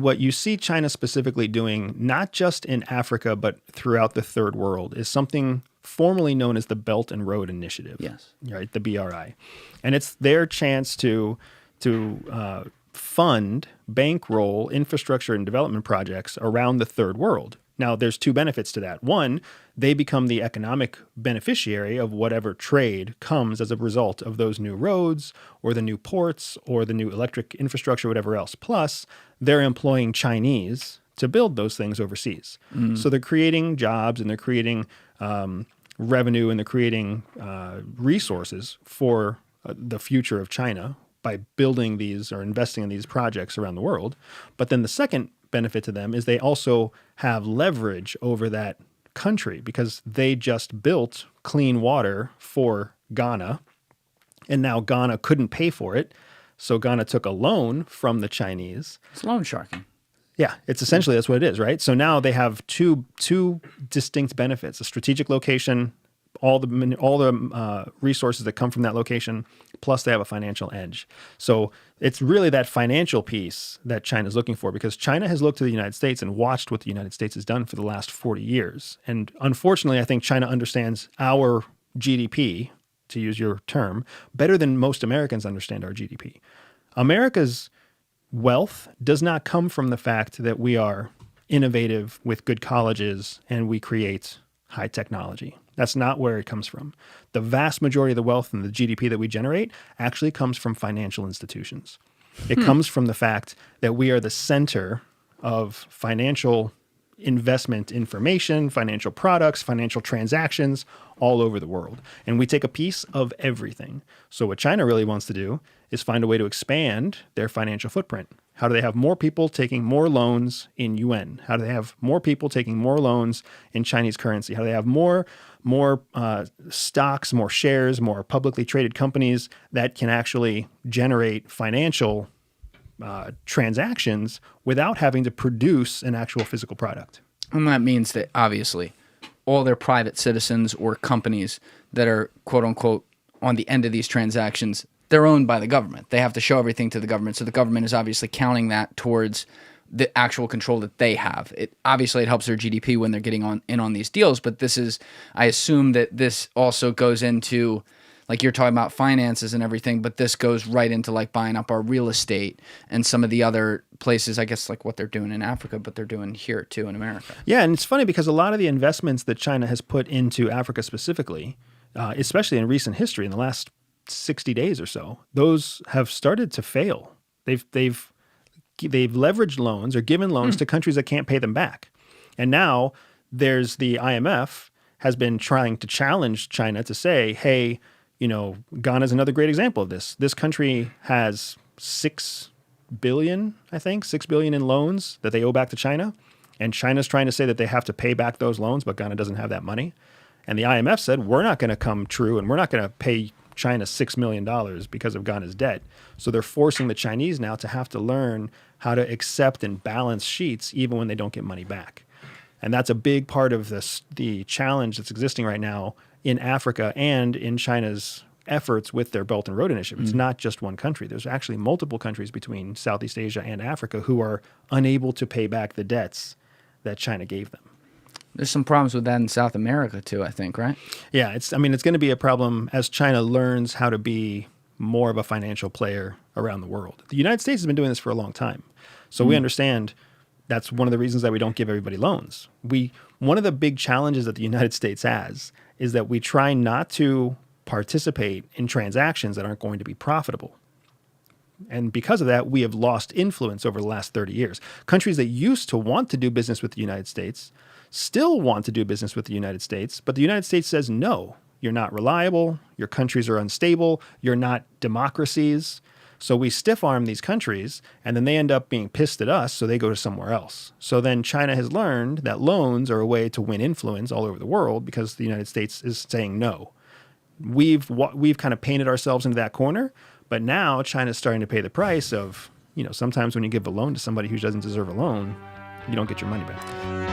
what you see China specifically doing, not just in Africa, but throughout the third world, is something formerly known as the Belt and Road Initiative. Yes. Right, the BRI. And it's their chance to fund, bankroll infrastructure and development projects around the third world. Now, there's two benefits to that. One, they become the economic beneficiary of whatever trade comes as a result of those new roads or the new ports or the new electric infrastructure, whatever else. Plus, they're employing Chinese to build those things overseas. So they're creating jobs and they're creating revenue and they're creating resources for the future of China by building these or investing in these projects around the world. But then the second benefit to them is they also have leverage over that country because they just built clean water for Ghana, and now Ghana couldn't pay for it. So Ghana took a loan from the Chinese. It's loan sharking. Yeah, it's essentially that's what it is, right? So now they have two distinct benefits: a strategic location, all the resources that come from that location, plus they have a financial edge. So it's really that financial piece that China's looking for, because China has looked to the United States and watched what the United States has done for the last 40 years. And unfortunately, I think China understands our GDP, to use your term, better than most Americans understand our GDP. America's wealth does not come from the fact that we are innovative with good colleges and we create high technology. That's not where it comes from. The vast majority of the wealth and the GDP that we generate actually comes from financial institutions. It comes from the fact that we are the center of financial investment information, financial products, financial transactions all over the world. And we take a piece of everything. So what China really wants to do is find a way to expand their financial footprint. How do they have more people taking more loans in yuan? How do they have more people taking more loans in Chinese currency? How do they have more stocks, more shares, more publicly traded companies that can actually generate financial transactions without having to produce an actual physical product? And that means that obviously all their private citizens or companies that are quote unquote on the end of these transactions, they're owned by the government. They have to show everything to the government. So the government is obviously counting that towards the actual control that they have. It helps their GDP when they're getting on these deals. But this is, I assume that this also goes into, like you're talking about finances and everything, but this goes right into like buying up our real estate and some of the other places, I guess, like what they're doing in Africa, but they're doing here too in America. Yeah, and it's funny because a lot of the investments that China has put into Africa specifically, especially in recent history, in the last 60 days or so, those have started to fail. They've leveraged loans or given loans to countries that can't pay them back. And now there's the IMF has been trying to challenge China to say, hey, Ghana is another great example of this. This country has $6 billion in loans that they owe back to China. And China's trying to say that they have to pay back those loans, but Ghana doesn't have that money. And the IMF said, we're not going to come true and we're not going to pay China $6 million because of Ghana's debt. So they're forcing the Chinese now to have to learn how to accept and balance sheets even when they don't get money back. And that's a big part of the challenge that's existing right now in Africa and in China's efforts with their Belt and Road Initiative. It's not just one country. There's actually multiple countries between Southeast Asia and Africa who are unable to pay back the debts that China gave them. There's some problems with that in South America too, I think, right? Yeah, it's going to be a problem as China learns how to be more of a financial player around the world. The United States has been doing this for a long time. So we understand that's one of the reasons that we don't give everybody loans. One of the big challenges that the United States has is that we try not to participate in transactions that aren't going to be profitable. And because of that, we have lost influence over the last 30 years. Countries that used to want to do business with the United States still want to do business with the United States, but the United States says, no, you're not reliable, your countries are unstable, you're not democracies. So we stiff-arm these countries, and then they end up being pissed at us, so they go to somewhere else. So then China has learned that loans are a way to win influence all over the world because the United States is saying no. We've kind of painted ourselves into that corner, but now China's starting to pay the price of, sometimes when you give a loan to somebody who doesn't deserve a loan, you don't get your money back.